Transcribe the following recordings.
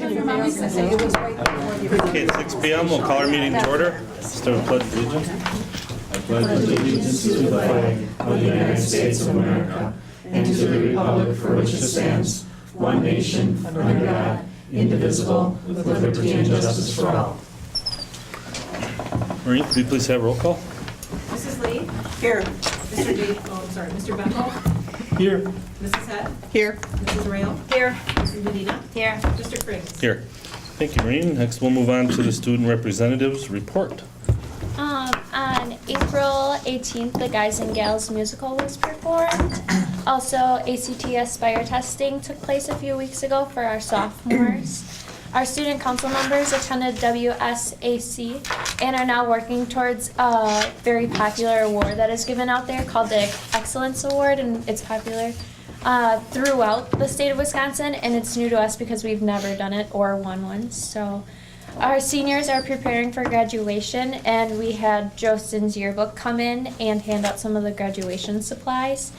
Okay, at 6 p.m. we'll call our meeting to order. Start with pledge of allegiance. I pledge allegiance to the flag of the United States of America and to the republic for which it stands, one nation, under God, indivisible, with liberty and justice for all. Maureen, could we please have roll call? Mrs. Lee? Here. Mr. Bethel? Here. Mrs. Head? Here. Mrs. Rail? Here. Mrs. Medina? Here. Mr. Kriegs? Here. Thank you, Maureen. Next, we'll move on to the student representatives report. On April 18th, the Guys and Gals musical was performed. Also, ACT Aspire testing took place a few weeks ago for our sophomores. Our student council members attended WSAC and are now working towards a very popular award that is given out there called the Excellence Award, and it's popular throughout the state of Wisconsin, and it's new to us because we've never done it or won one. So our seniors are preparing for graduation, and we had Jostin's yearbook come in and hand out some of the graduation supplies.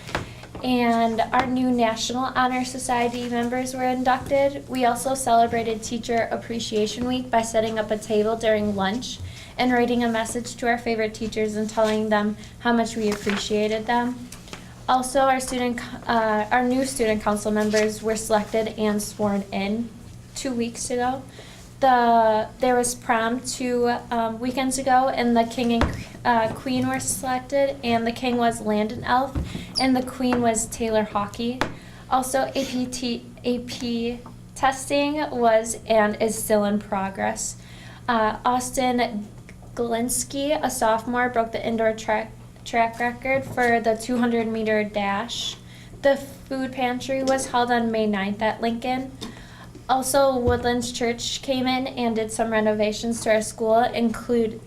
And our new National Honor Society members were inducted. We also celebrated Teacher Appreciation Week by setting up a table during lunch and writing a message to our favorite teachers and telling them how much we appreciated them. Also, our new student council members were selected and sworn in 2 weeks ago. There was prom 2 weekends ago, and the king and queen were selected, and the king was Landon Elf, and the queen was Taylor Hockey. Also, AP testing was and is still in progress. Austin Galinsky, a sophomore, broke the indoor track record for the 200-meter dash. The food pantry was held on May 9th at Lincoln. Also, Woodlands Church came in and did some renovations to our school,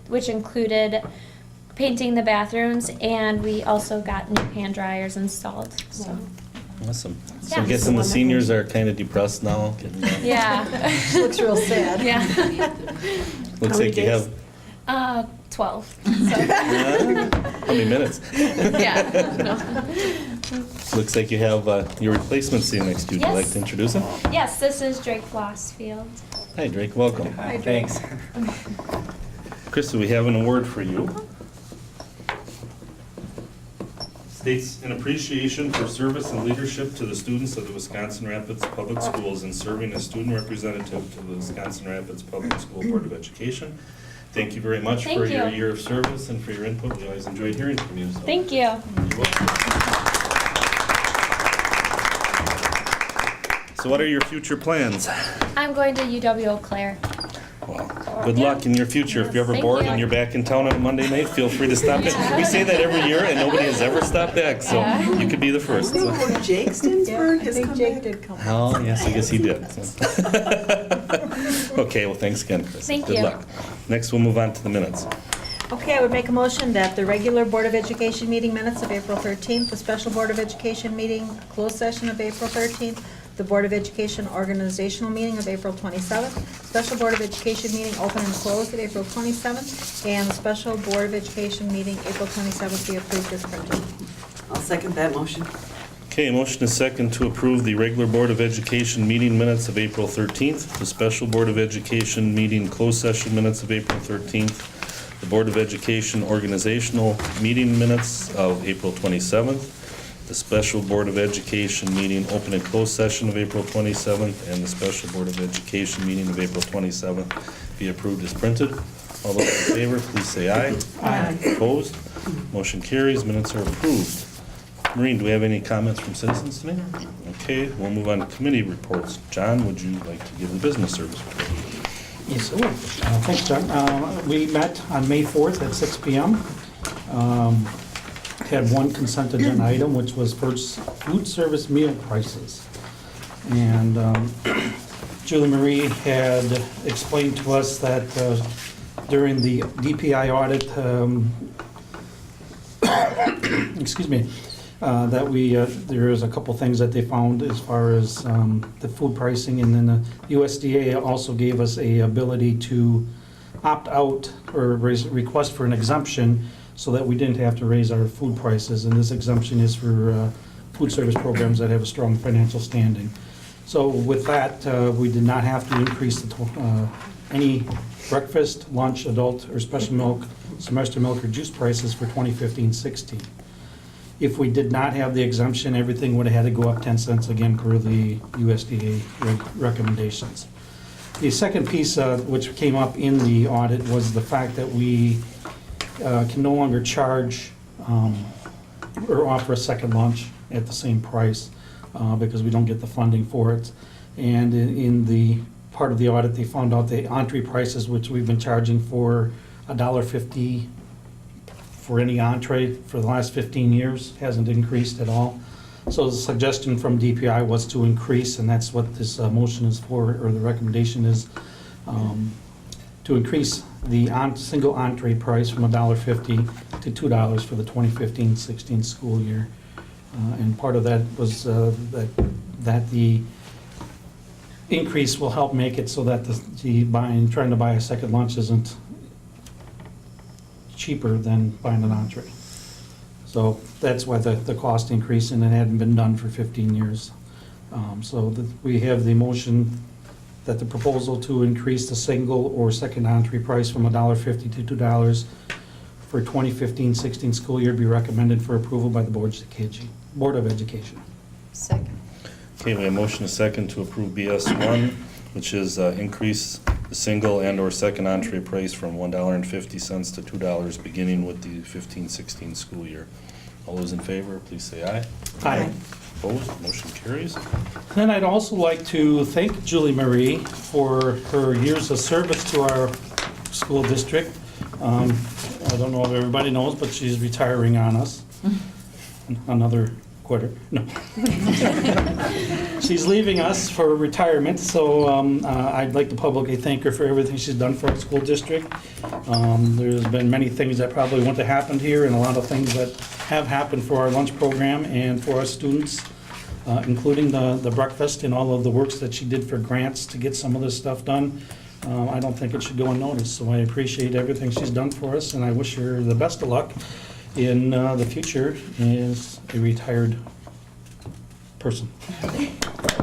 which included painting the bathrooms, and we also got new hand dryers installed. So. Awesome. So Yeah. I'm guessing the seniors are kind of depressed now. Yeah. Looks real sad. Yeah. Looks like you have 12. So. how many minutes? Yeah. No. Looks like you have your replacement sitting next to you. Would you like to introduce him? Yes, this is Drake Flossfield. Hi, Drake. Welcome. Hi, Thanks. Krista, we have an award for you. States an appreciation for service and leadership to the students of the Wisconsin Rapids Public Schools in serving as student representative to the Wisconsin Rapids Public School Board of Education. Thank you very much for your year of service and for your input. We always enjoyed hearing from you. So. Thank you. You're welcome. So what are your future plans? I'm going to UW Eau Claire. Well, good luck in your future. If you're ever Thank bored you. and you're back in town on a Monday night, feel free to stop in. We say that every year and nobody has ever stopped back, so you could be the first. So. Jake Stinsberg has come Jake did come. Oh, yes, I guess he did. So. Okay, well, thanks again, Chris. Thank Good you. luck. Next, we'll move on to the minutes. Okay, I would make a motion that the regular Board of Education meeting minutes of April 13th, the special Board of Education meeting, closed session of April 13th, the Board of Education organizational meeting of April 27th, special Board of Education meeting open and closed at April 27th, and the special Board of Education meeting April 27th be approved as printed. I'll second that motion. Okay, motion is second to approve the regular Board of Education meeting minutes of April 13th, the special Board of Education meeting closed session minutes of April 13th, the Board of Education organizational meeting minutes of April 27th, the special Board of Education meeting open and closed session of April 27th, and the special Board of Education meeting of April 27th be approved as printed. All those in favor, please say aye. Aye. Opposed? Motion carries. Minutes are approved. Maureen, do we have any comments from citizens tonight? Okay, we'll move on to committee reports. John, would you like to give the business service report? Yes, I will. Thanks, John. We met on May 4th at 6 p.m. Had one consent agenda item, which was food service meal prices. And Julie Marie had explained to us that during the DPI audit, excuse me, that there is a couple things that they found as far as the food pricing, and then the USDA also gave us a ability to opt out or request for an exemption so that we didn't have to raise our food prices, and this exemption is for food service programs that have a strong financial standing. So with that, we did not have to increase any breakfast, lunch, adult, or special milk, semester milk, or juice prices for 2015-16. If we did not have the exemption, everything would have had to go up 10 cents again per the USDA recommendations. The second piece which came up in the audit was the fact that we can no longer charge or offer a second lunch at the same price because we don't get the funding for it. And in the part of the audit, they found out the entree prices, which we've been charging for $1.50 for any entree for the last 15 years, hasn't increased at all. So the suggestion from DPI was to increase, and that's what this motion is for, or the recommendation is, to increase the single entree price from $1.50 to $2 for the 2015-16 school year. And part of that was that the increase will help make it so that trying to buy a second lunch isn't cheaper than buying an entree. So that's why the cost increase, and it hadn't been done for 15 years. We have the motion that the proposal to increase the single or second entree price from $1.50 to $2 for 2015-16 school year be recommended for approval by the Board of Education. Second. Okay, we have motion a second to approve BS1, which is increase the single and/or second entree price from $1.50 to $2, beginning with the 15-16 school year. All those in favor, please say aye. Aye. Opposed? Motion carries. Then I'd also like to thank Julie Marie for her years of service to our school district. I don't know if everybody knows, but she's retiring on us. Another quitter. No. She's leaving us for retirement, so I'd like to publicly thank her for everything she's done for our school district. There's been many things that probably wouldn't have happened here, and a lot of things that have happened for our lunch program and for our students, including the breakfast and all of the works that she did for grants to get some of this stuff done. I don't think it should go unnoticed, so I appreciate everything she's done for us, and I wish her the best of luck in the future as a retired person.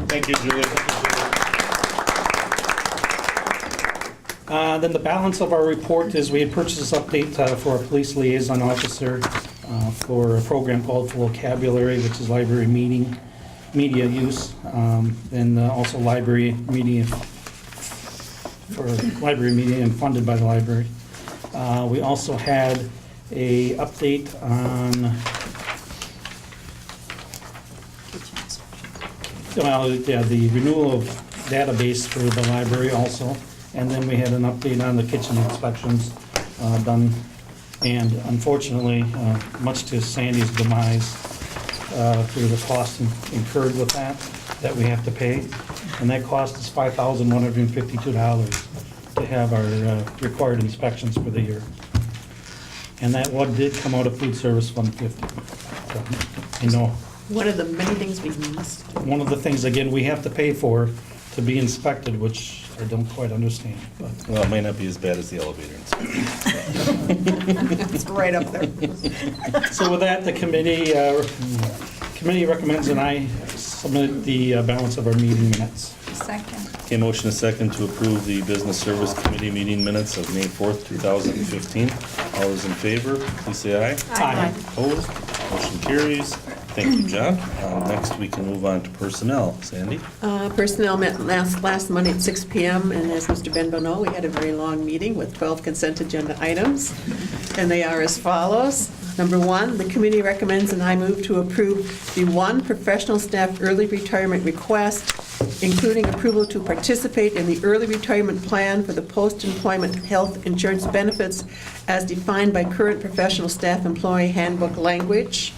Thank you, Julie. Then the balance of our report is we had purchased this update for a police liaison officer for a program called Vocabulary, which is library media use, and also library media and funded by the library. We also had a update on the renewal of database for the library also, and then we had an update on the kitchen inspections done, and unfortunately, much to Sandy's demise, through the cost incurred with that we have to pay, and that cost is $5,152 to have our required inspections for the year. And that one did come out of Food Service Fund 50. So, you know, One of the many things we must. one of the things, again, we have to pay for to be inspected, which I don't quite understand, but Well, it might not be as bad as the elevator inspection. It's right up there. so with that, the committee recommends and I submit the balance of our meeting minutes. Second. Okay, motion a second to approve the Business Service Committee meeting minutes of May 4th, 2015. All those in favor, please say aye. Aye. Opposed? Motion carries. Thank you, John. Next, we can move on to personnel. Sandy? Personnel met last Monday at 6 p.m., and as Mr. Benbono, we had a very long meeting with 12 consent agenda items, and they are as follows. Number one, the committee recommends and I move to approve the one professional staff early retirement request, including approval to participate in the early retirement plan for the post-employment health insurance benefits as defined by current professional staff employee handbook language.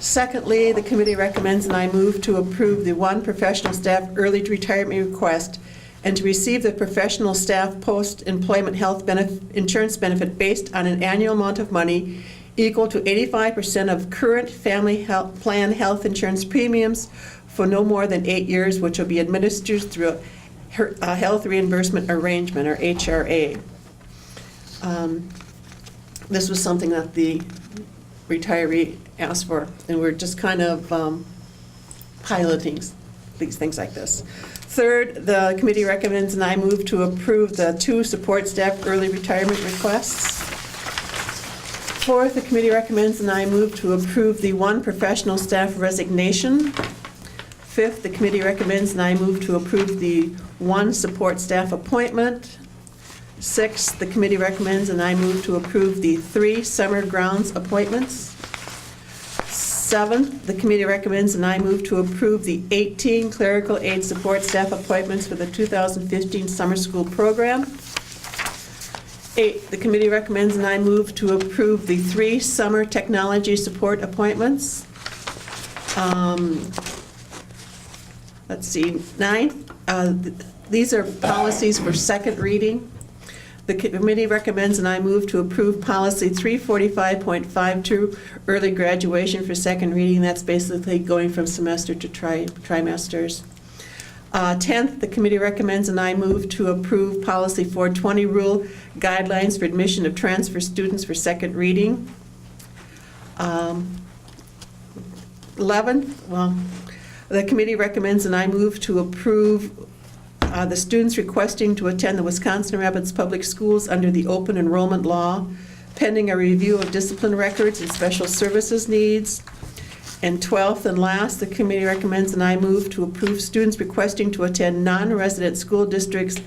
Secondly, the committee recommends and I move to approve the one professional staff early retirement request and to receive the professional staff post-employment health insurance benefit based on an annual amount of money equal to 85% of current family health plan health insurance premiums for no more than 8 years, which will be administered through a health reimbursement arrangement, or HRA. This was something that the retiree asked for, and we're just kind of piloting things like this. Third, the committee recommends and I move to approve the 2 support staff early retirement requests. Fourth, the committee recommends and I move to approve the 1 professional staff resignation. Fifth, the committee recommends and I move to approve the 1 support staff appointment. Sixth, the committee recommends and I move to approve the 3 summer grounds appointments. Seventh, the committee recommends and I move to approve the 18 clerical aid support staff appointments for the 2015 summer school program. Eighth, the committee recommends and I move to approve the 3 summer technology support appointments. Let's see, ninth, these are policies for second reading. The committee recommends and I move to approve policy 345.52, early graduation for second reading. That's basically going from semester to trimesters. 10th, the committee recommends and I move to approve policy 420, rule guidelines for admission of transfer students for second reading. 11th, the committee recommends and I move to approve the students requesting to attend the Wisconsin Rapids Public Schools under the open enrollment law, pending a review of discipline records and special services needs. And 12th and last, the committee recommends and I move to approve students requesting to attend non-resident school districts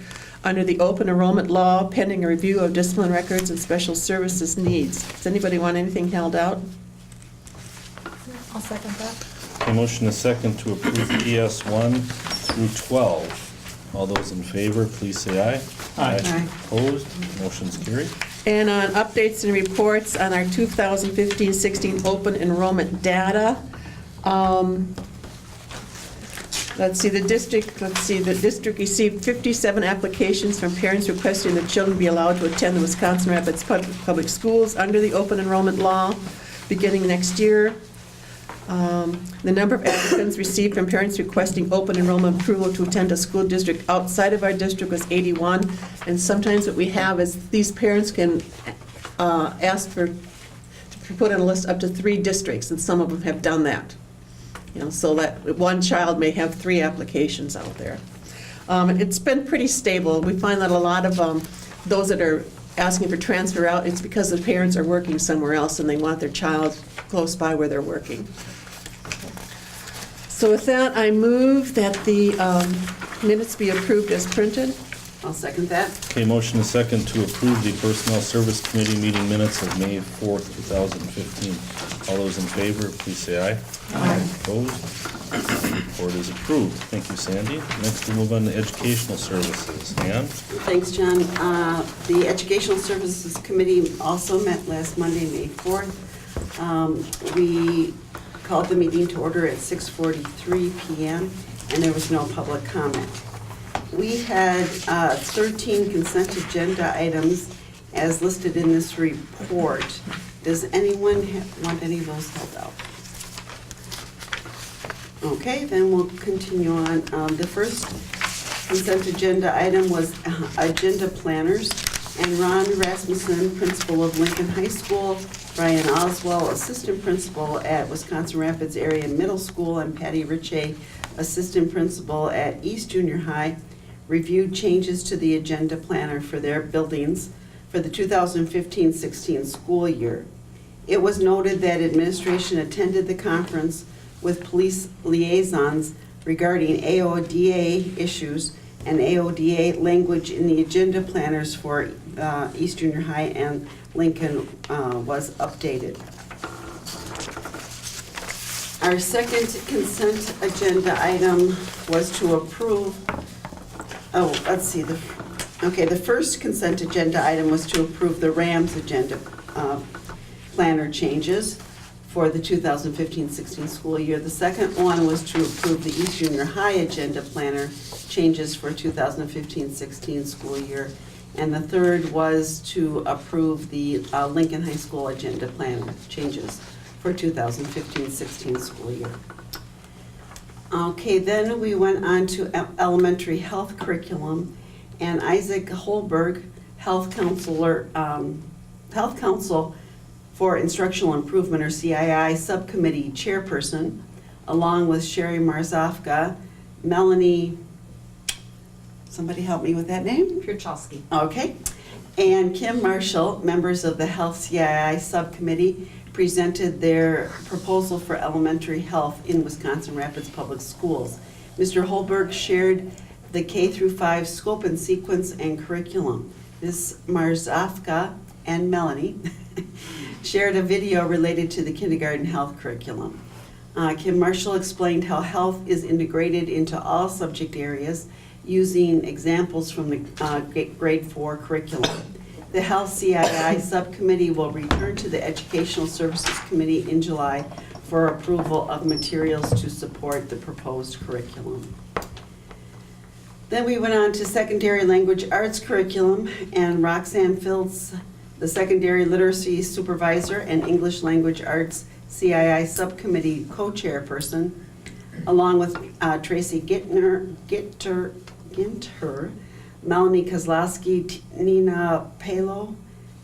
under the open enrollment law, pending a review of discipline records and special services needs. Does anybody want anything held out? I'll second that. A motion is second to approve ES 1 through 12. All those in favor, please say aye. Aye. Opposed? Motion's carried. And on updates and reports on our 2015-16 open enrollment data. The district received 57 applications from parents requesting that children be allowed to attend the Wisconsin Rapids Public Schools under the open enrollment law beginning next year. The number of applicants received from parents requesting open enrollment approval to attend a school district outside of our district was 81. And sometimes what we have is these parents can ask to put on a list up to 3 districts, and some of them have done that. So that one child may have 3 applications out there. It's been pretty stable. We find that a lot of those that are asking for transfer out, it's because the parents are working somewhere else and they want their child close by where they're working. So with that, I move that the minutes be approved as printed. I'll second that. Okay, motion is second to approve the Personnel Service Committee meeting minutes of May 4th, 2015. All those in favor, please say aye. Aye. Opposed? Report is approved. Thank you, Sandy. Next, we'll move on to Educational Services. Ann? Thanks, John. The Educational Services Committee also met last Monday, May 4th. We called the meeting to order at 6:43 p.m. and there was no public comment. We had 13 consent agenda items as listed in this report. Does anyone want any of those held out? Okay, then we'll continue on. The first consent agenda item was agenda planners, and Ron Rasmussen, principal of Lincoln High School, Brian Oswald, assistant principal at Wisconsin Rapids Area Middle School, and Patty Ritchie, assistant principal at East Junior High, reviewed changes to the agenda planner for their buildings for the 2015-16 school year. It was noted that administration attended the conference with police liaisons regarding AODA issues, and AODA language in the agenda planners for East Junior High and Lincoln was updated. Our second consent agenda item was to approve, the first consent agenda item was to approve the RAMS agenda planner changes for the 2015-16 school year. The second one was to approve the East Junior High agenda planner changes for 2015-16 school year. And the third was to approve the Lincoln High School agenda planner changes for 2015-16 school year. Okay, then we went on to elementary health curriculum, and Isaac Holberg, health council for Instructional Improvement, or CII, subcommittee chairperson, along with Sherry Marzofka, Melanie, somebody help me with that name? Kirchowski. Okay. And Kim Marshall, members of the Health CII Subcommittee, presented their proposal for elementary health in Wisconsin Rapids Public Schools. Mr. Holberg shared the K through 5 scope and sequence and curriculum. Ms. Marzafka and Melanie shared a video related to the kindergarten health curriculum. Kim Marshall explained how health is integrated into all subject areas using examples from the grade 4 curriculum. The Health CII Subcommittee will return to the Educational Services Committee in July for approval of materials to support the proposed curriculum. Then we went on to secondary language arts curriculum, and Roxanne Fields, the secondary literacy supervisor and English language arts CII Subcommittee co-chairperson, along with Tracy Ginter, Melanie Kozlowski, Nina Palo,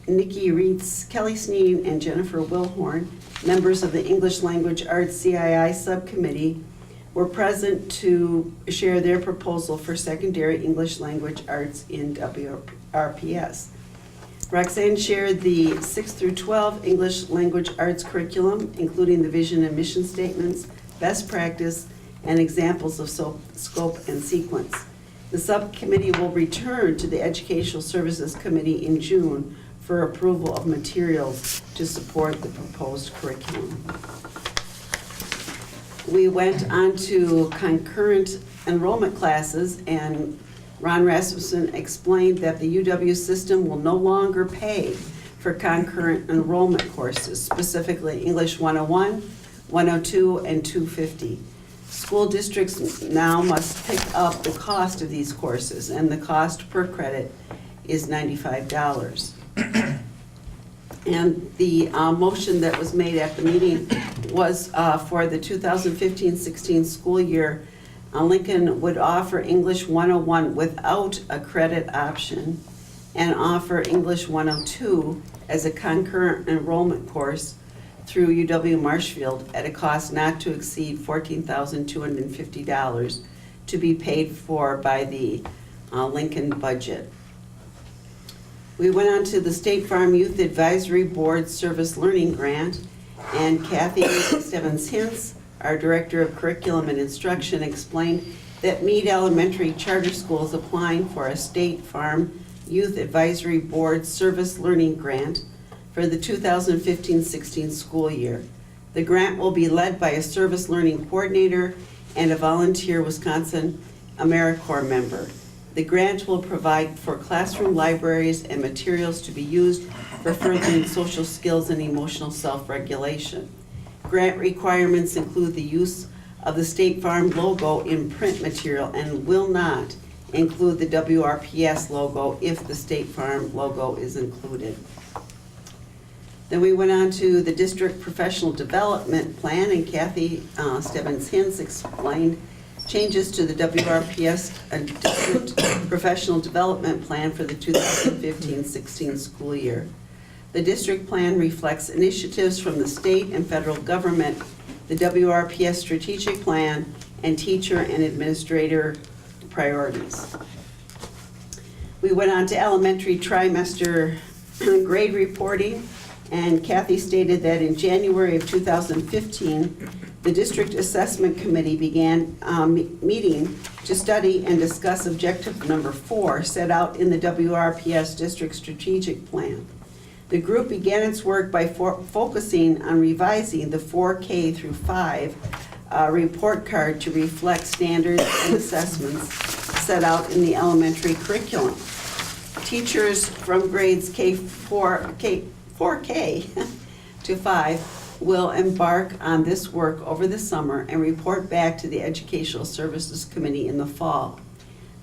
Nikki Reitz, Kelly Sneen, and Jennifer Wilhorn, members of the English Language Arts CII Subcommittee, were present to share their proposal for secondary English language arts in WRPS. Roxanne shared the 6 through 12 English language arts curriculum, including the vision and mission statements, best practice, and examples of scope and sequence. The subcommittee will return to the Educational Services Committee in June for approval of materials to support the proposed curriculum. We went on to concurrent enrollment classes, and Ron Rasmussen explained that the UW system will no longer pay for concurrent enrollment courses, specifically English 101, 102, and 250. School districts now must pick up the cost of these courses, and the cost per credit is $95. And the motion that was made at the meeting was for the 2015-16 school year, Lincoln would offer English 101 without a credit option and offer English 102 as a concurrent enrollment course through UW Marshfield at a cost not to exceed $14,250 to be paid for by the Lincoln budget. We went on to the State Farm Youth Advisory Board Service Learning Grant, and Kathy Stevens-Hintz, our Director of Curriculum and Instruction, explained that Meade Elementary Charter School is applying for a State Farm Youth Advisory Board Service Learning Grant for the 2015-16 school year. The grant will be led by a service learning coordinator and a volunteer Wisconsin AmeriCorps member. The grant will provide for classroom libraries and materials to be used for furthering social skills and emotional self-regulation. Grant requirements include the use of the State Farm logo in print material and will not include the WRPS logo if the State Farm logo is included. Then we went on to the district professional development plan, and Kathy Stevens-Hintz explained changes to the WRPS district professional development plan for the 2015-16 school year. The district plan reflects initiatives from the state and federal government, the WRPS strategic plan, and teacher and administrator priorities. We went on to elementary trimester grade reporting, and Kathy stated that in January of 2015, the District Assessment Committee began meeting to study and discuss objective number 4 set out in the WRPS District Strategic Plan. The group began its work by focusing on revising the 4K through 5 report card to reflect standards and assessments set out in the elementary curriculum. Teachers from grades K4K to 5 will embark on this work over the summer and report back to the Educational Services Committee in the fall.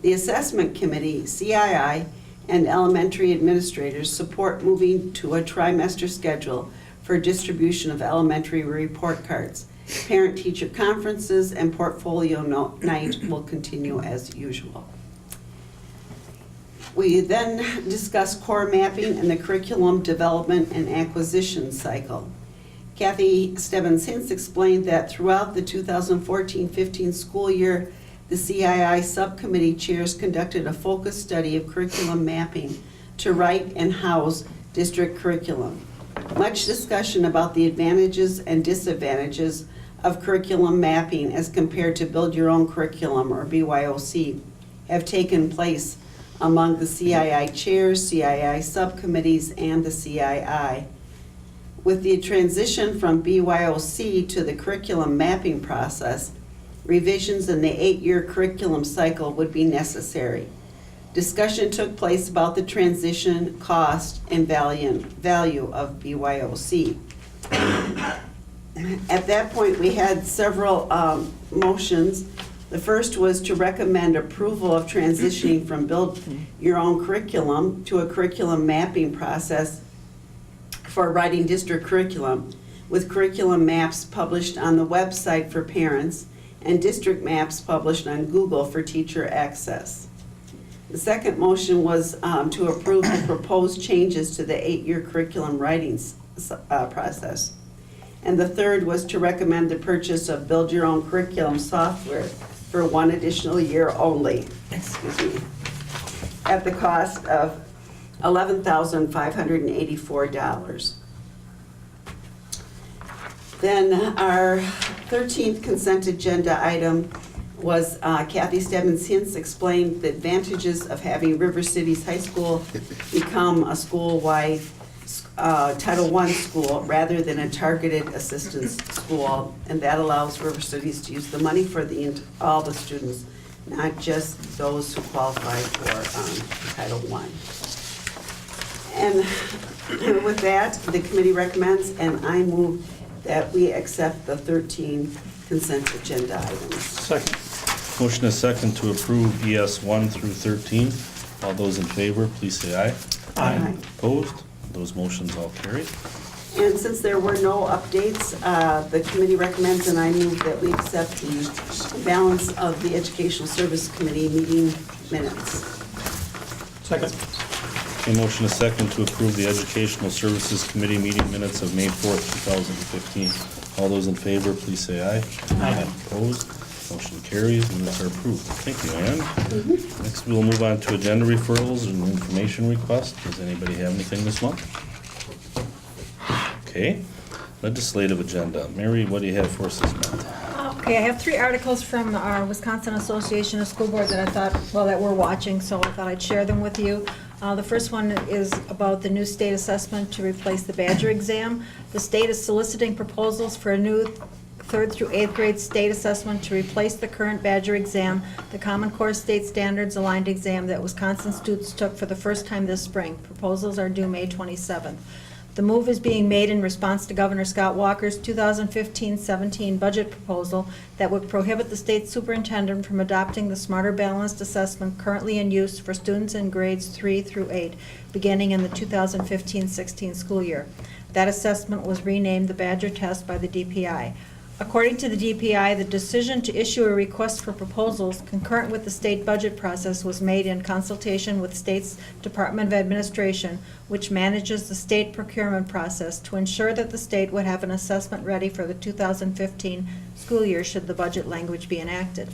The Assessment Committee, CII, and elementary administrators support moving to a trimester schedule for distribution of elementary report cards. Parent-teacher conferences and portfolio night will continue as usual. We then discuss core mapping and the curriculum development and acquisition cycle. Kathy Stevens-Hintz explained that throughout the 2014-15 school year, the CII subcommittee chairs conducted a focus study of curriculum mapping to write and house district curriculum. Much discussion about the advantages and disadvantages of curriculum mapping as compared to build your own curriculum, or BYOC, have taken place among the CII chairs, CII subcommittees, and the CII. With the transition from BYOC to the curriculum mapping process, revisions in the 8-year curriculum cycle would be necessary. Discussion took place about the transition, cost, and value of BYOC. At that point, we had several motions. The first was to recommend approval of transitioning from build your own curriculum to a curriculum mapping process for writing district curriculum, with curriculum maps published on the website for parents and district maps published on Google for teacher access. The second motion was to approve the proposed changes to the 8-year curriculum writing process. And the third was to recommend the purchase of build your own curriculum software for 1 additional year only, at the cost of $11,584. Then our 13th consent agenda item was Kathy Stebbins-Hintz explained the advantages of having River Cities High School become a school-wide Title I school rather than a targeted assistance school, and that allows River Cities to use the money for all the students, not just those who qualify for Title I. And with that, the committee recommends, and I move that we accept the 13 consent agenda items. Second. Motion is second to approve ES 1 through 13. All those in favor, please say aye. Aye. Opposed? Those motions all carried. And since there were no updates, the committee recommends, and I move that we accept the balance of the Educational Service Committee meeting minutes. Second. A motion is second to approve the Educational Services Committee meeting minutes of May 4th, 2015. All those in favor, please say aye. Aye. Opposed? Motion carries, minutes are approved. Thank you, Ann. Next, we will move on to agenda referrals and information requests. Does anybody have anything this month? Okay. Legislative agenda. Mary, what do you have for us this month? Okay, I have 3 articles from our Wisconsin Association of School Boards that I thought, well, that we're watching, so I thought I'd share them with you. The first one is about the new state assessment to replace the Badger exam. The state is soliciting proposals for a new 3rd through 8th grade state assessment to replace the current Badger exam, the Common Core State Standards aligned exam that Wisconsin students took for the first time this spring. Proposals are due May 27th. The move is being made in response to Governor Scott Walker's 2015-17 budget proposal that would prohibit the state superintendent from adopting the Smarter Balanced Assessment currently in use for students in grades 3 through 8, beginning in the 2015-16 school year. That assessment was renamed the Badger Test by the DPI. According to the DPI, the decision to issue a request for proposals concurrent with the state budget process was made in consultation with state's Department of Administration, which manages the state procurement process, to ensure that the state would have an assessment ready for the 2015 school year should the budget language be enacted.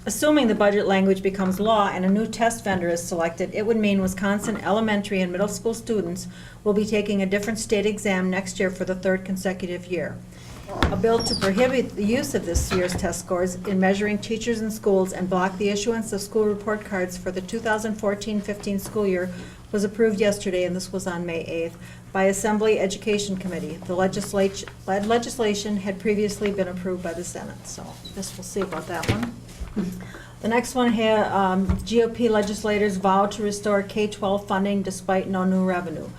Assuming the budget language becomes law and a new test vendor is selected, it would mean Wisconsin elementary and middle school students will be taking a different state exam next year for the 3rd consecutive year. A bill to prohibit the use of this year's test scores in measuring teachers in schools and block the issuance of school report cards for the 2014-15 school year was approved yesterday, and this was on May 8th, by Assembly Education Committee. The legislation had previously been approved by the Senate, so this we'll see about that one. The next one here, GOP legislators vow to restore K-12 funding despite no new revenue.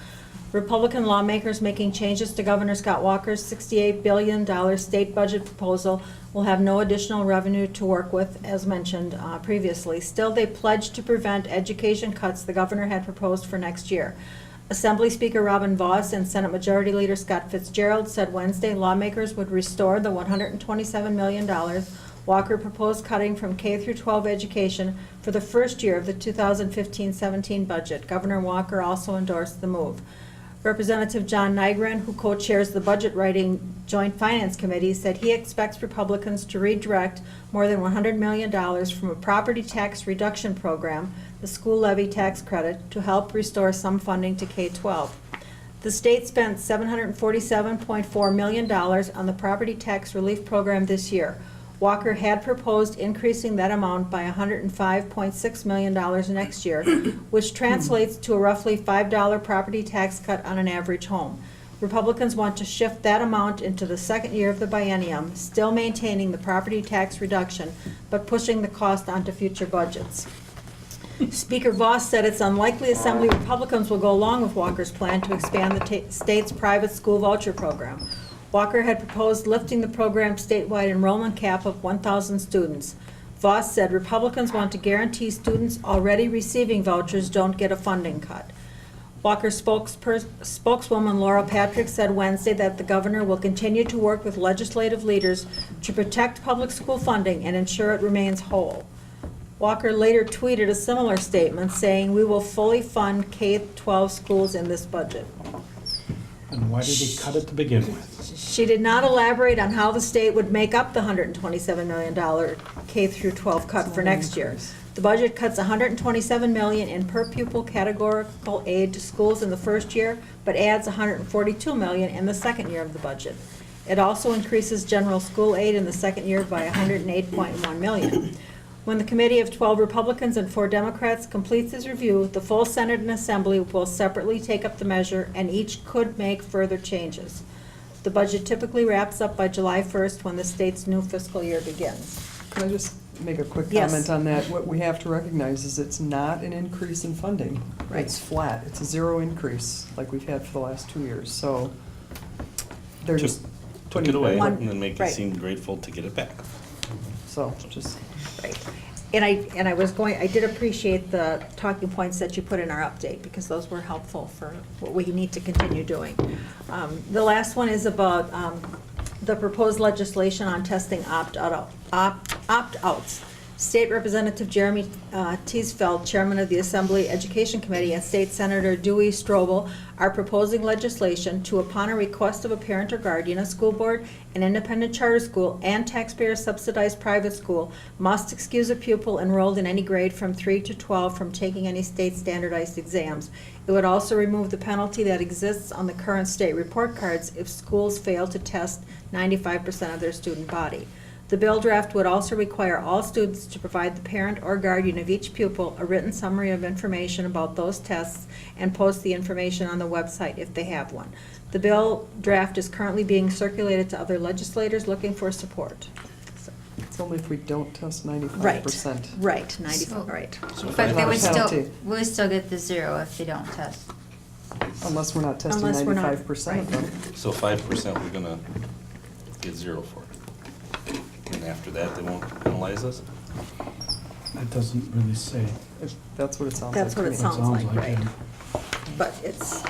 Republican lawmakers making changes to Governor Scott Walker's $68 billion state budget proposal will have no additional revenue to work with, as mentioned previously. Still, they pledged to prevent education cuts the governor had proposed for next year. Assembly Speaker Robin Vos and Senate Majority Leader Scott Fitzgerald said Wednesday lawmakers would restore the $127 million Walker proposed cutting from K through 12 education for the first year of the 2015-17 budget. Governor Walker also endorsed the move. Representative John Nygren, who co-chairs the Budget Writing Joint Finance Committee, said he expects Republicans to redirect more than $100 million from a property tax reduction program, the school levy tax credit, to help restore some funding to K-12. The state spent $747.4 million on the property tax relief program this year. Walker had proposed increasing that amount by $105.6 million next year, which translates to a roughly $5 property tax cut on an average home. Republicans want to shift that amount into the second year of the biennium, still maintaining the property tax reduction, but pushing the cost onto future budgets. Speaker Voss said it's unlikely Assembly Republicans will go along with Walker's plan to expand the state's private school voucher program. Walker had proposed lifting the program's statewide enrollment cap of 1,000 students. Voss said Republicans want to guarantee students already receiving vouchers don't get a funding cut. Walker spokeswoman Laura Patrick said Wednesday that the governor will continue to work with legislative leaders to protect public school funding and ensure it remains whole. Walker later tweeted a similar statement saying, "We will fully fund K-12 schools in this budget." And why did he cut it to begin with? She did not elaborate on how the state would make up the $127 million K-12 cut for next year. The budget cuts $127 million in per pupil categorical aid to schools in the first year, but adds $142 million in the second year of the budget. It also increases general school aid in the second year by $108.1 million. When the committee of 12 Republicans and 4 Democrats completes its review, the full Senate and Assembly will separately take up the measure, and each could make further changes. The budget typically wraps up by July 1st, when the state's new fiscal year begins. Can I just make a quick Yes. comment on that? What we have to recognize is it's not an increase in funding. Right. It's flat. It's a zero increase, like we've had for the last 2 years, so they're just Took it away One- and then make it right. seem grateful to get it back. So, just, Right. And I did appreciate the talking points that you put in our update, because those were helpful for what we need to continue doing. The last one is about the proposed legislation on testing opt-outs. State Representative Jeremy Teasfeld, Chairman of the Assembly Education Committee, and State Senator Dewey Strobel are proposing legislation to, upon a request of a parent or guardian, a school board, an independent charter school, and taxpayer-subsidized private school must excuse a pupil enrolled in any grade from 3 to 12 from taking any state standardized exams. It would also remove the penalty that exists on the current state report cards if schools fail to test 95% of their student body. The bill draft would also require all students to provide the parent or guardian of each pupil a written summary of information about those tests and post the information on the website if they have one. The bill draft is currently being circulated to other legislators looking for support. it's only if we don't test Right, 95%. right, 95, right. But they would still, Penalty. we would still get the 0 if they don't test. Unless we're not testing Unless we're not, 95% of them. So 5% we're gonna get 0 for. And after that, they won't penalize us? That doesn't really say. That's what it sounds like That's to what me. it sounds like, right. yeah. But it's,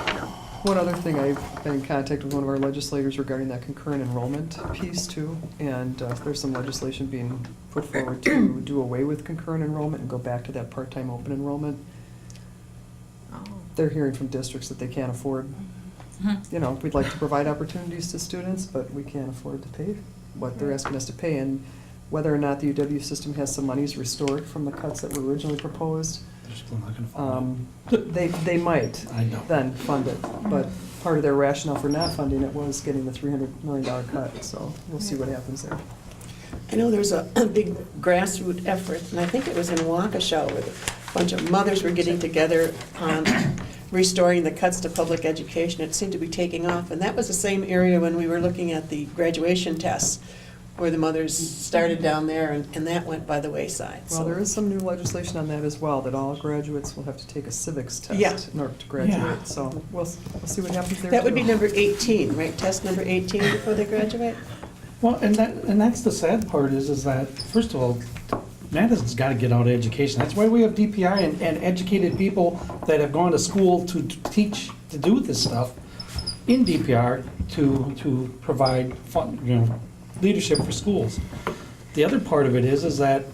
One other thing, I've been in contact with one of our legislators regarding that concurrent enrollment piece too, and there's some legislation being put forward to do away with concurrent enrollment and go back to that part-time open enrollment. oh, They're hearing from districts that they can't afford, you know, we'd like to provide opportunities to students, but we can't afford to pay what they're asking us to pay, and whether or not the UW system has some monies restored from the cuts that were originally proposed, They're still not gonna fund it. they might I know. then fund it, but part of their rationale for not funding it was getting the $300 million cut, so we'll see what happens there. I know there's a big grassroots effort, and I think it was in Waukesha, where a bunch of mothers were getting together on restoring the cuts to public education. It seemed to be taking off, and that was the same area when we were looking at the graduation tests, where the mothers started down there, and that went by the wayside. Well, So- there is some new legislation on that as well, that all graduates will have to take a civics Yeah. test in order to graduate, Yeah. so we'll see what happens there That would be too. number 18, right? Test number 18 before they graduate? Well, and that's the sad part is that, first of all, Madison's gotta get out of education. That's why we have DPI and educated people that have gone to school to teach, to do this stuff in DPR to provide leadership for schools. The other part of it is that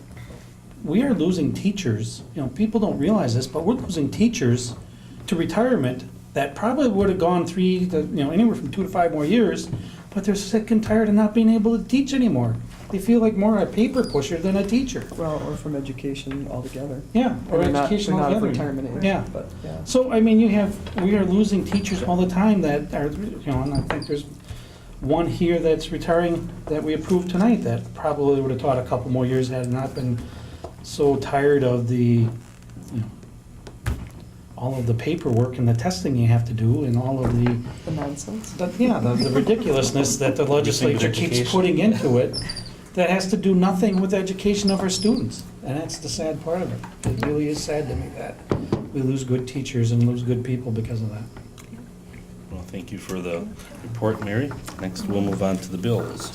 we are losing teachers. People don't realize this, but we're losing teachers to retirement that probably would have gone anywhere from 2 to 5 more years, but they're sick and tired of not being able to teach anymore. They feel like more a paper pusher than a teacher. Well, or from education altogether. Yeah, or They're not- education they're not of altogether. retirement age. Yeah. But, yeah. So, I mean, we are losing teachers all the time that are, and I think there's one here that's retiring that we approved tonight that probably would have taught a couple more years had it not been so tired of all of the paperwork and the testing you have to do and all of The nonsense. the ridiculousness that the legislature keeps education. putting into it that has to do nothing with the education of our students. And that's the sad part of it. It really is sad to me that we lose good teachers and lose good people because of that. Well, thank you for the report, Mary. Next, we'll move on to the bills.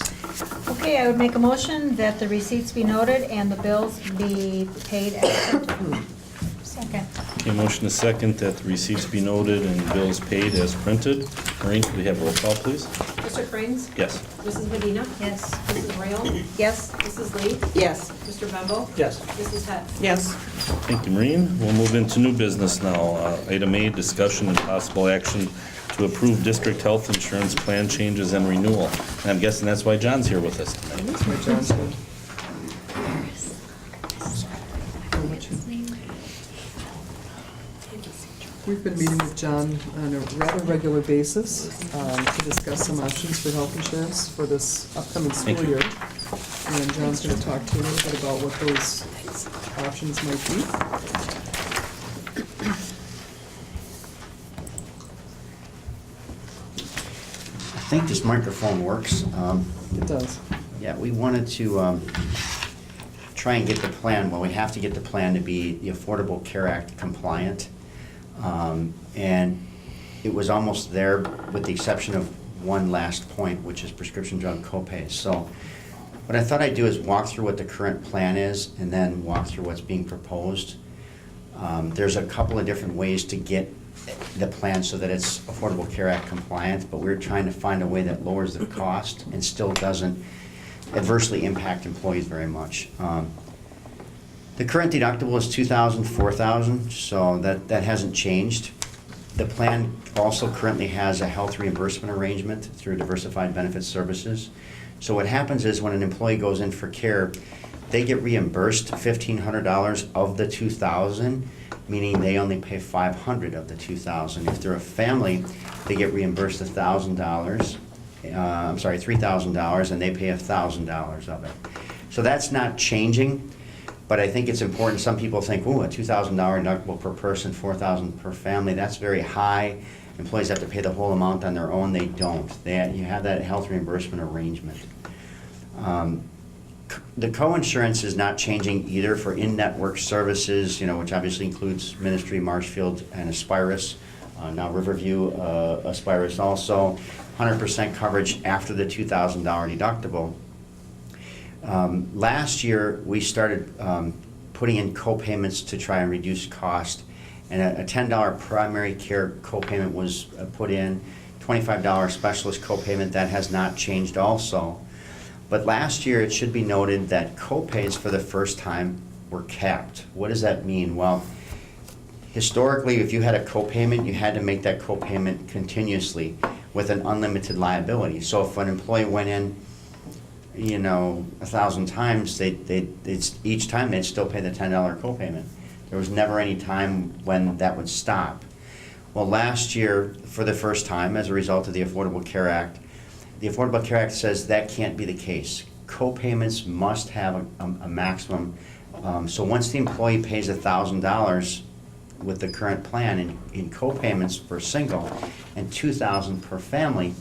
Okay, I would make a motion that the receipts be noted and the bills be paid as printed. Second. Okay, motion is second that the receipts be noted and bills paid as printed. Maureen, could we have a roll call, please? Mr. Frings? Yes. Mrs. Medina? Yes. Mrs. Royal? Yes? Mrs. Lee? Yes. Mr. Bembo? Yes. Mrs. Head? Yes. Thank you, Maureen. We'll move into new business now. Item A, discussion and possible action to approve district health insurance plan changes and renewal. And I'm guessing that's why John's here with us tonight. That's my Johnson. We've been meeting with John on a rather regular basis to discuss some options for health insurance for this upcoming Thank school you. year. And John's going to talk to you a little bit about what those options might be. I think this microphone works. It does. Yeah, we wanted to try and get the plan, well, we have to get the plan to be the Affordable Care Act compliant. And it was almost there with the exception of one last point, which is prescription drug copays. So what I thought I'd do is walk through what the current plan is and then walk through what's being proposed. There's a couple of different ways to get the plan so that it's Affordable Care Act compliant, but we're trying to find a way that lowers the cost and still doesn't adversely impact employees very much. The current deductible is $2,000, $4,000, so that hasn't changed. The plan also currently has a health reimbursement arrangement through Diversified Benefit Services. So what happens is when an employee goes in for care, they get reimbursed $1,500 of the $2,000, meaning they only pay $500 of the $2,000. If they're a family, they get reimbursed $3,000, and they pay $1,000 of it. So that's not changing, but I think it's important. Some people think, ooh, a $2,000 deductible per person, $4,000 per family, that's very high. Employees have to pay the whole amount on their own. They don't. You have that health reimbursement arrangement. The co-insurance is not changing either for in-network services, which obviously includes Ministry, Marshfield, and Aspirus. Now Riverview, Aspirus also. 100% coverage after the $2,000 deductible. Last year, we started putting in co-payments to try and reduce cost, and a $10 primary care co-payment was put in, $25 specialist co-payment. That has not changed also. But last year, it should be noted that co-pays for the first time were capped. What does that mean? Well, historically, if you had a co-payment, you had to make that co-payment continuously with an unlimited liability. So if an employee went in 1,000 times, each time they'd still pay the $10 copayment. There was never any time when that would stop. Well, last year, for the first time, as a result of the Affordable Care Act, the Affordable Care Act says that can't be the case. Copayments must have a maximum. So once the employee pays $1,000 with the current plan in copayments for single and $2,000 per family,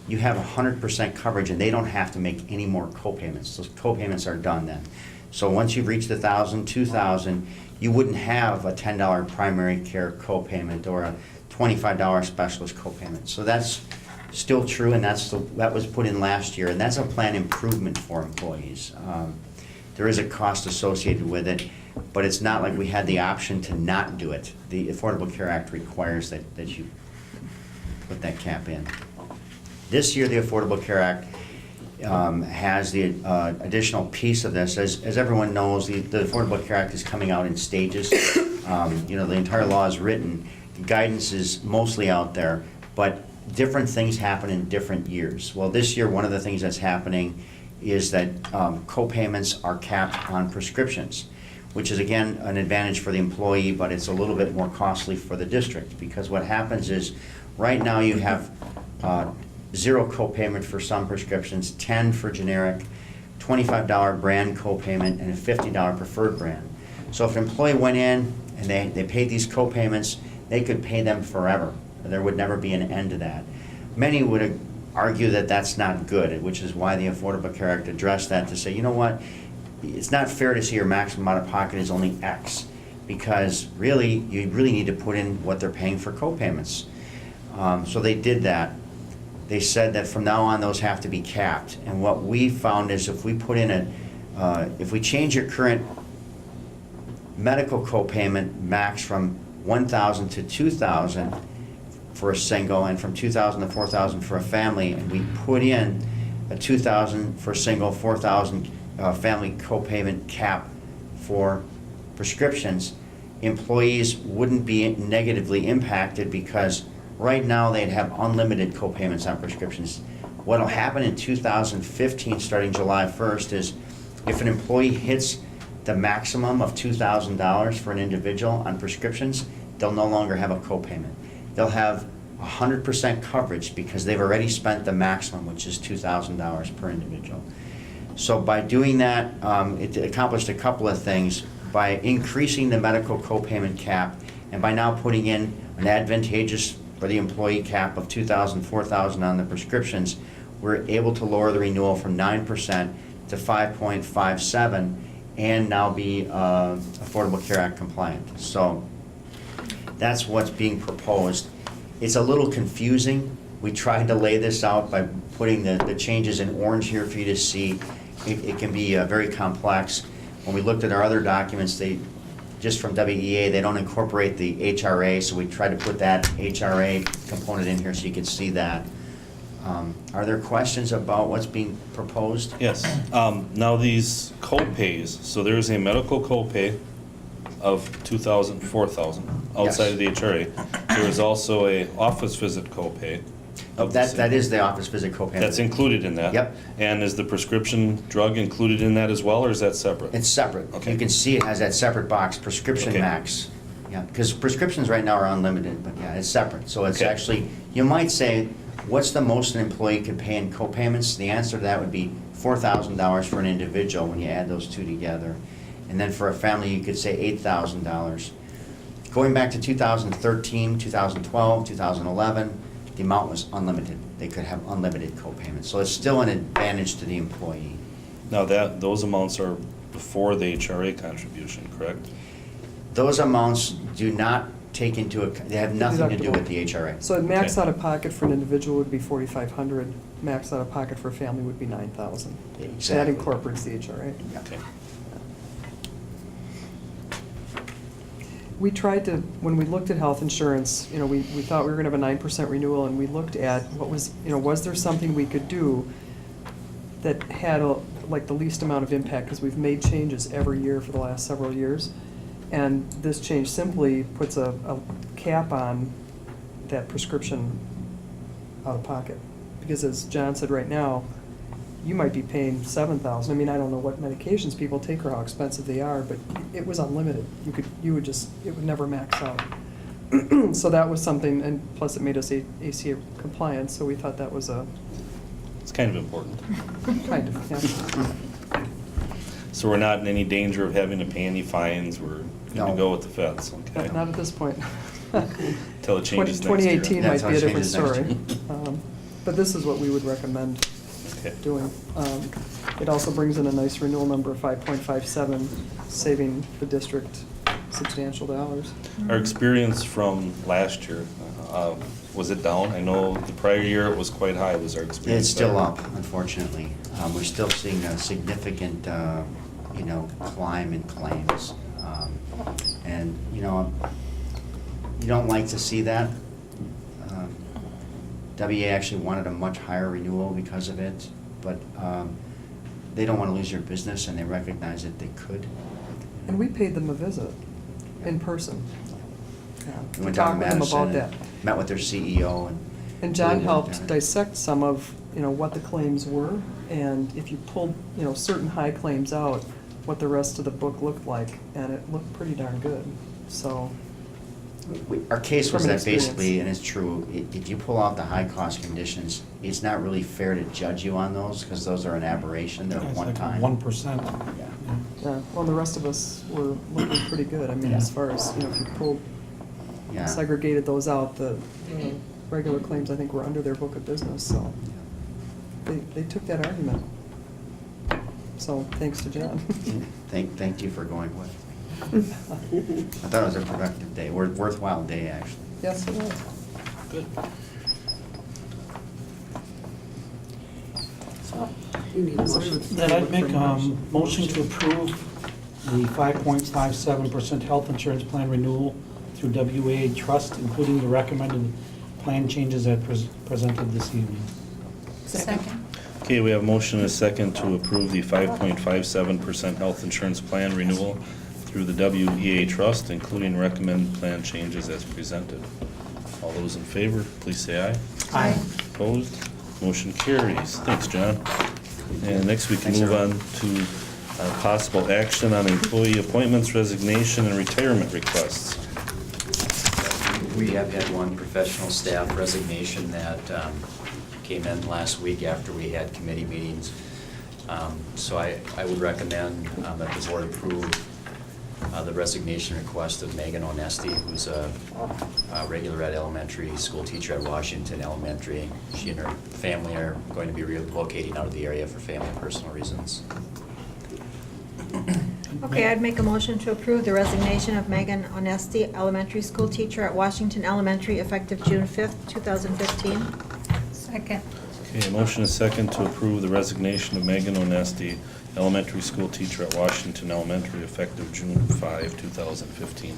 you have 100% coverage, and they don't have to make any more copayments. Those copayments are done then. So once you've reached $1,000, $2,000, you wouldn't have a $10 primary care copayment or a $25 specialist copayment. So that's still true, and that was put in last year, and that's a plan improvement for employees. There is a cost associated with it, but it's not like we had the option to not do it. The Affordable Care Act requires that you put that cap in. This year, the Affordable Care Act has the additional piece of this. As everyone knows, the Affordable Care Act is coming out in stages. The entire law is written. guidance is mostly out there, but different things happen in different years. Well, this year, one of the things that's happening is that co-payments are capped on prescriptions, which is again an advantage for the employee, but it's a little bit more costly for the district, because what happens is, right now you have 0 co-payment for some prescriptions, 10 for generic, $25 brand co-payment, and a $50 preferred brand. So if an employee went in and they paid these co-payments, they could pay them forever. There would never be an end to that. Many would argue that that's not good, which is why the Affordable Care Act addressed that, to say, you know what, it's not fair to say your maximum out of pocket is only X, because really, you really need to put in what they're paying for co-payments. So they did that. They said that from now on, those have to be capped. And what we found is, if we put in if we change your current medical co-payment max from $1,000 to $2,000 for a single, and from $2,000 to $4,000 for a family, and we put in a $2,000 for a single, $4,000 family co-payment cap for prescriptions, employees wouldn't be negatively impacted, because right now they'd have unlimited co-payments on prescriptions. What'll happen in 2015, starting July 1st, is if an employee hits the maximum of $2,000 for an individual on prescriptions, they'll no longer have a co-payment. They'll have 100% coverage, because they've already spent the maximum, which is $2,000 per individual. So by doing that, it accomplished a couple of things. By increasing the medical co-payment cap, and by now putting in an advantageous for the employee cap of $2,000, $4,000 on the prescriptions, we're able to lower the renewal from 9% to 5.57%, and now be Affordable Care Act compliant. So that's what's being proposed. It's a little confusing. We tried to lay this out by putting the changes in orange here for you to see. It can be very complex. When we looked at our other documents, just from WEA, they don't incorporate the HRA, so we tried to put that HRA component in here so you could see that. Are there questions about what's being proposed? Yes. Now these co-pays, so there's a medical co-pay of $2,000, $4,000 outside Yes. of the HRA. There is also a office visit co-pay. of the same. That is the office visit co-payment. That's included in that? Yep. And is the prescription drug included in that as well, or is that separate? It's separate. Okay. You can see it has that separate box, prescription Okay. max. Yeah, because prescriptions right now are unlimited, but yeah, it's separate. So it's Okay. actually, you might say, what's the most an employee could pay in co-payments? The answer to that would be $4,000 for an individual when you add those two together. And then for a family, you could say $8,000. Going back to 2013, 2012, 2011, the amount was unlimited. They could have unlimited co-payments. So it's still an advantage to the employee. Now those amounts are before the HRA contribution, correct? Those amounts do not take into account, they have nothing to do with the HRA. So max Okay. out of pocket for an individual would be 4,500, max out of pocket for a family would be 9,000. That Exactly. incorporates the HRA. Okay. We tried to, when we looked at health insurance, we thought we were gonna have a 9% renewal, and we looked at what was, was there something we could do that had like the least amount of impact, because we've made changes every year for the last several years. And this change simply puts a cap on that prescription out of pocket. Because as John said, right now, you might be paying $7,000. I mean, I don't know what medications people take or how expensive they are, but it was unlimited. It would never max out. So that was something, and plus it made us ACA compliant, so we thought that was It's kind of important. kind of, yeah. So we're not in any danger of having to pay any fines, we're good to No. go with the feds, okay? Not at this point. Till it changes next year. 2018 That's might how be it a different changes story. next year. But this is what we would recommend Okay. doing. It also brings in a nice renewal number of 5.57, saving the district substantial dollars. Our experience from last year, was it down? I know the prior year it was quite high, was our experience It's still better? up, unfortunately. We're still seeing a significant, climb in claims. And, you don't like to see that. WA actually wanted a much higher renewal because of it, but they don't want to lose their business, and they recognize that they could. And we paid them a visit in person. We went down to Talk with them Madison about and met with their CEO And John really worked on helped it. dissect some of, what the claims were, and if you pulled, certain high claims out, what the rest of the book looked like, and it looked pretty darn good, so. Our case was From an that basically, experience. and it's true, if you pull out the high-cost conditions, it's not really fair to judge you on those, because those are an aberration, they're It's one like time. 1%. Yeah. Yeah, well, the rest of us were looking pretty good, I mean, as far as, if you pulled, Yeah. segregated those out, the regular claims, I think, were under their book of business, so they took that argument. So, thanks to John. Thank you for going with me. I thought it was a productive day, worthwhile day, actually. Yes, it was. Good. Then I'd make a motion to approve the 5.57% health insurance plan renewal through WA Trust, including the recommended plan changes as presented this evening. Second. Okay, we have a motion and a second to approve the 5.57% health insurance plan renewal through the WEA Trust, including recommended plan changes as presented. All those in favor, please say aye. Aye. Opposed? Motion carries. Thanks, John. And next we can Thanks, move on everyone. to possible action on employee appointments, resignation, and retirement requests. We have had one professional staff resignation that came in last week after we had committee meetings. So I would recommend that the board approve the resignation request of Megan Onesti, who's a regular ed elementary school teacher at Washington Elementary. She and her family are going to be relocating out of the area for family and personal reasons. Okay, I'd make a motion to approve the resignation of Megan Onesti, elementary school teacher at Washington Elementary, effective June 5th, 2015. Second. Okay, a motion and a second to approve the resignation of Megan Onesti, elementary school teacher at Washington Elementary, effective June 5, 2015.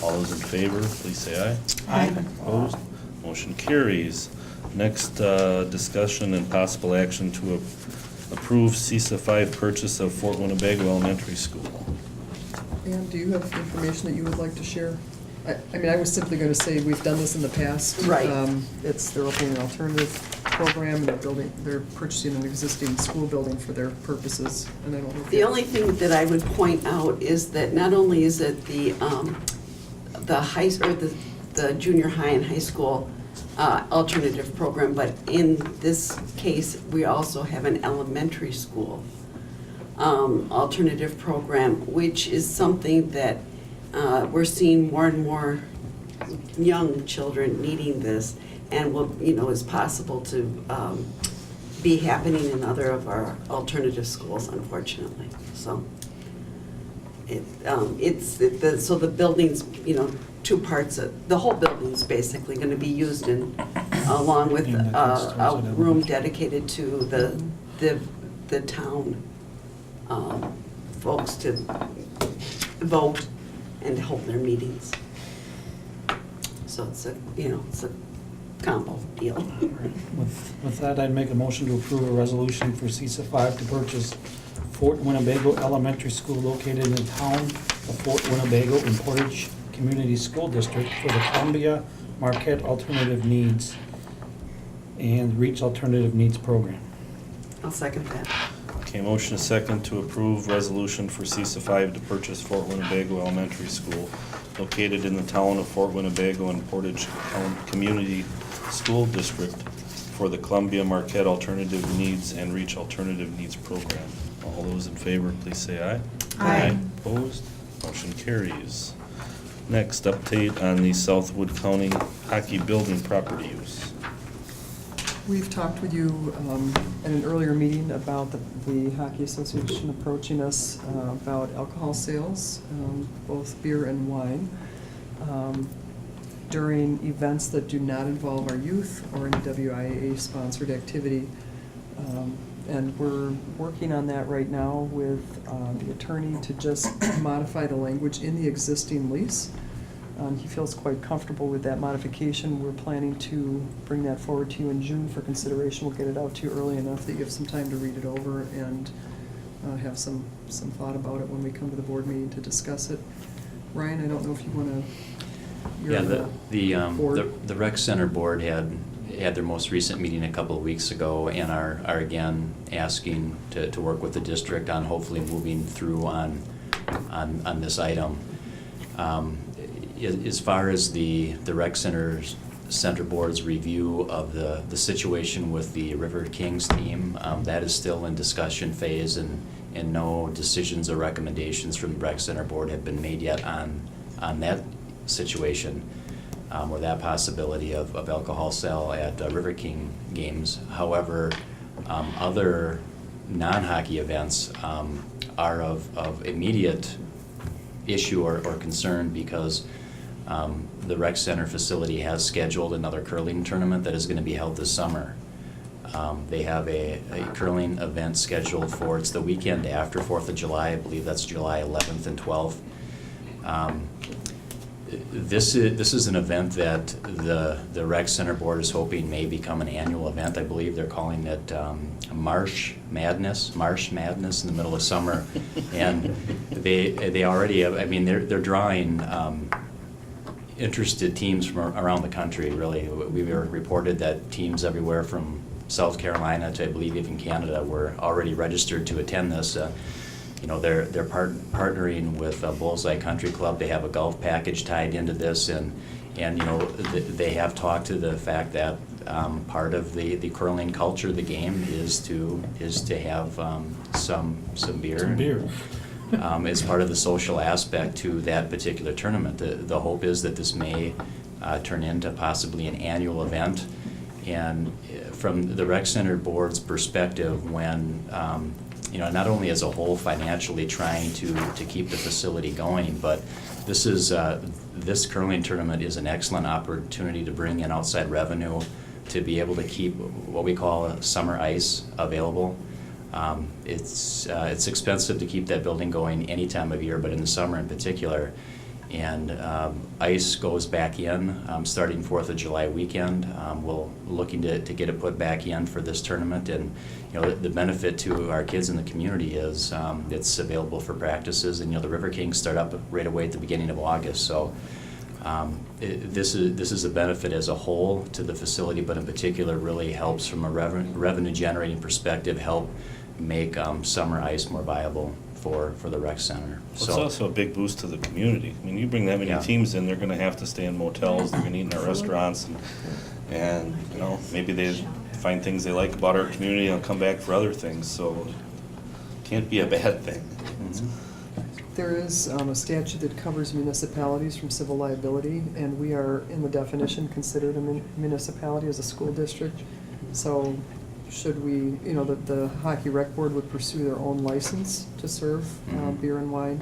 All those in favor, please say aye. Aye. Opposed? Motion carries. Next, discussion and possible action to approve CISA 5 purchase of Fort Winnebago Elementary School. And do you have information that you would like to share? I mean, I was simply going to say, we've done this in the past. Right. They're opening an alternative program, and they're purchasing an existing school building for their purposes, and I don't know if. The only thing that I would point out is that not only is it the junior high and high school alternative program, but in this case, we also have an elementary school alternative program, which is something that we're seeing more and more young children needing this, and will, is possible to be happening in other of our alternative schools, unfortunately. So so the building's, two parts of, the whole building's basically going to be used along with a room dedicated to the town folks to vote and hold their meetings. So it's a combo deal. With that, I'd make a motion to approve a resolution for CISA 5 to purchase Fort Winnebago Elementary School located in the town of Fort Winnebago in Portage Community School District for the Columbia Marquette Alternative Needs and Reach Alternative Needs Program. I'll second that. Okay, motion is second to approve resolution for CISA 5 to purchase Fort Winnebago Elementary School located in the town of Fort Winnebago and Portage Community School District for the Columbia Marquette Alternative Needs and Reach Alternative Needs Program. All those in favor, please say aye. Aye. Opposed? Motion carries. Next, update on the Southwood County hockey building property use. We've talked with you at an earlier meeting about the Hockey Association approaching us about alcohol sales, both beer and wine, during events that do not involve our youth or any WIAA-sponsored activity. And we're working on that right now with the attorney to just modify the language in the existing lease. He feels quite comfortable with that modification. We're planning to bring that forward to you in June for consideration. We'll get it out to you early enough that you have some time to read it over and have some thought about it when we come to the board meeting to discuss it. Ryan, I don't know if you want to your Yeah, board? the rec center board had their most recent meeting a couple of weeks ago and are again asking to work with the district on hopefully moving through on this item. As far as the rec center board's review of the situation with the River Kings team, that is still in discussion phase, and no decisions or recommendations from the rec center board have been made yet on that situation, or that possibility of alcohol sale at River King games. However, other non-hockey events are of immediate issue or concern because the rec center facility has scheduled another curling tournament that is going to be held this summer. They have a curling event scheduled for, it's the weekend after 4th of July, I believe that's July 11th and 12th. This is an event that the rec center board is hoping may become an annual event. I believe they're calling it Marsh Madness in the middle of summer. And they already have, I mean, they're drawing interested teams from around the country, really. We were reported that teams everywhere from South Carolina to, I believe, even Canada were already registered to attend this. You know, they're partnering with Bullseye Country Club. They have a golf package tied into this, and you know, they have talked to the fact that part of the curling culture, the game, is to have some beer. Some beer. As part of the social aspect to that particular tournament. The hope is that this may turn into possibly an annual event. And from the rec center board's perspective, when you know, not only as a whole financially trying to keep the facility going, but this curling tournament is an excellent opportunity to bring in outside revenue to be able to keep what we call summer ice available. It's expensive to keep that building going any time of year, but in the summer in particular. And ice goes back in starting 4th of July weekend. We're looking to get it put back in for this tournament. And you know, the benefit to our kids in the community is it's available for practices. And you know, the River Kings start up right away at the beginning of August. So this is a benefit as a whole to the facility, but in particular really helps from a revenue generating perspective, help make summer ice more viable for the rec center. Well, it's also a big boost to the community. I mean, you bring that many Yeah. teams in, they're gonna have to stay in motels, they're gonna eat in our restaurants, and you know, maybe they find things they like about our community and come back for other things, so it can't be a bad thing. Mhm. There is a statute that covers municipalities from civil liability, and we are, in the definition, considered a municipality as a school district. So should we, you know, the hockey rec board would pursue their own license to serve beer and wine.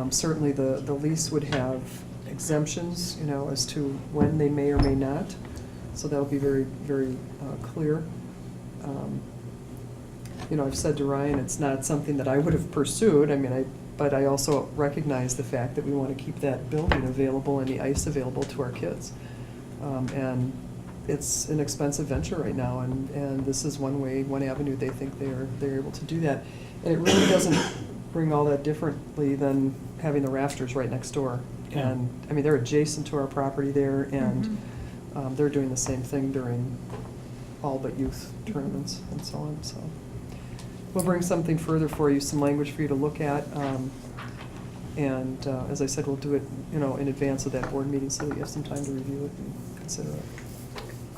Certainly, the lease would have exemptions, you know, as to when they may or may not. So that'll be very, very clear. You know, I've said to Ryan, it's not something that I would have pursued. I mean, but I also recognize the fact that we want to keep that building available and the ice available to our kids. And it's an expensive venture right now, and this is one way, one avenue they think they're able to do that. And it really doesn't bring all that differently than having the rafters right next door. Yeah. And, I mean, they're adjacent to our property there, and they're doing the same thing during all but youth tournaments and so on, so. We'll bring something further for you, some language for you to look at. And as I said, we'll do it, you know, in advance of that board meeting so that you have some time to review it and consider it.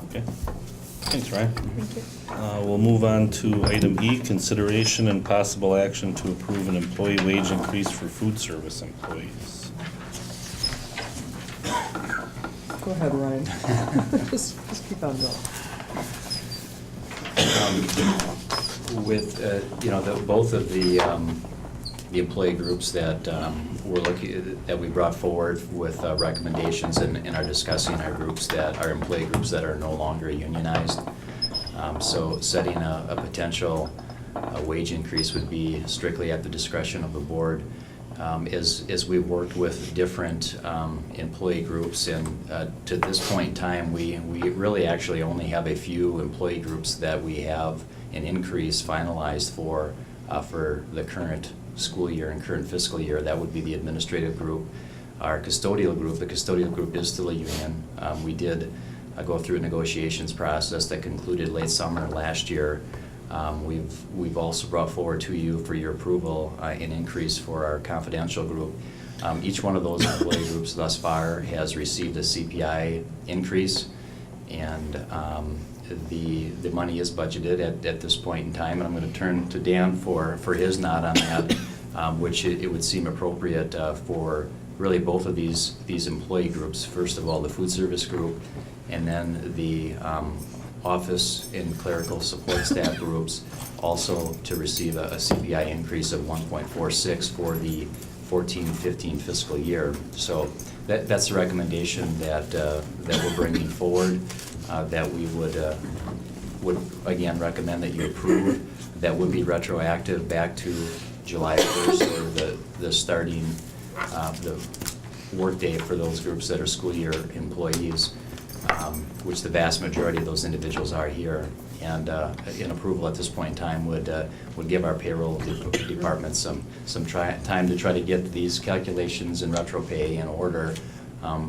Okay, thanks, Ryan. Thank you. We'll move on to item E, consideration and possible action to approve an employee wage increase for food service employees. Go ahead, Ryan. Just keep on going. With you know, both of the employee groups that that we brought forward with recommendations and are discussing our employee groups that are no longer unionized. So setting a potential wage increase would be strictly at the discretion of the board. As we've worked with different employee groups, and to this point in time, we really actually only have a few employee groups that we have an increase finalized for the current school year and current fiscal year. That would be the administrative group, our custodial group. The custodial group is still a union. We did go through a negotiations process that concluded late summer last year. We've also brought forward to you for your approval an increase for our confidential group. Each one of those employee groups thus far has received a CPI increase, and the money is budgeted at this point in time. And I'm going to turn to Dan for his nod on that, which it would seem appropriate for really both of these employee groups. First of all, the food service group, and then the office and clerical support staff groups also to receive a CPI increase of 1.46 for the 14-15 fiscal year. So that's the recommendation that we're bringing forward, that we would again recommend that you approve. That would be retroactive back to July 1st, or the starting, the work day for those groups that are school year employees, which the vast majority of those individuals are here. And an approval at this point in time would give our payroll department some time to try to get these calculations and retro pay in order,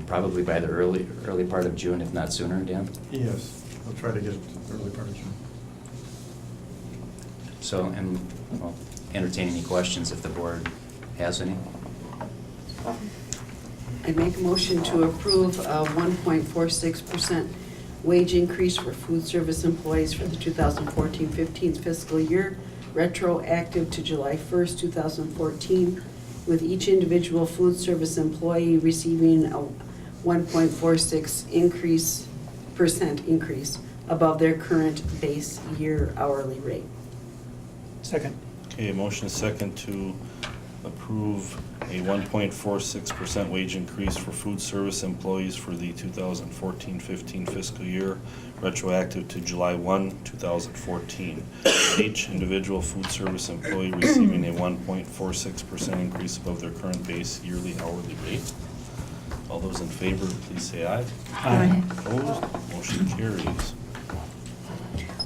probably by the early part of June, if not sooner, Dan? Yes, I'll try to get it to the early part of June. So, and I'll entertain any questions if the board has any. I make a motion to approve a 1.46% wage increase for food service employees for the 2014-15 fiscal year, retroactive to July 1st, 2014, with each individual food service employee receiving a 1.46% increase above their current base year hourly rate. Second. Okay, motion is second to approve a 1.46% wage increase for food service employees for the 2014-15 fiscal year, retroactive to July 1, 2014. Each individual food service employee receiving a 1.46% increase above their current base yearly hourly rate. All those in favor, please say aye. Aye. Opposed? Motion carries.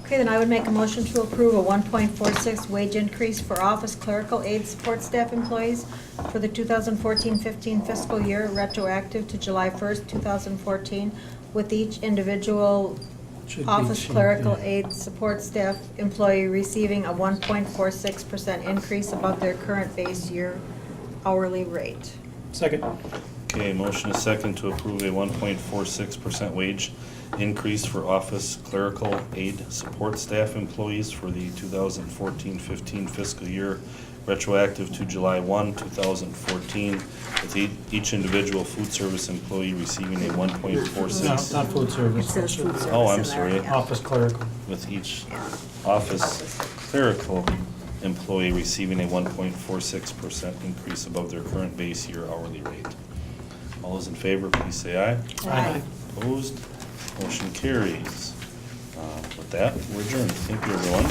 Okay, then I would make a motion to approve a 1.46 wage increase for office clerical aid support staff employees for the 2014-15 fiscal year, retroactive to July 1st, 2014, with each individual Should be office changed, clerical yeah. aid support staff employee receiving a 1.46% increase above their current base year hourly rate. Second. Okay, motion is second to approve a 1.46% wage increase for office clerical aid support staff employees for the 2014-15 fiscal year, retroactive to July 1, 2014, with each individual food service employee receiving a 1.46. No, not food service. It says food service. Oh, I'm in there, sorry. yeah. Office clerical. With each office clerical employee receiving a 1.46% increase above their current base year hourly rate. All those in favor, please say aye. Aye. Opposed? Motion carries. With that, we're adjourned. Thank you, everyone.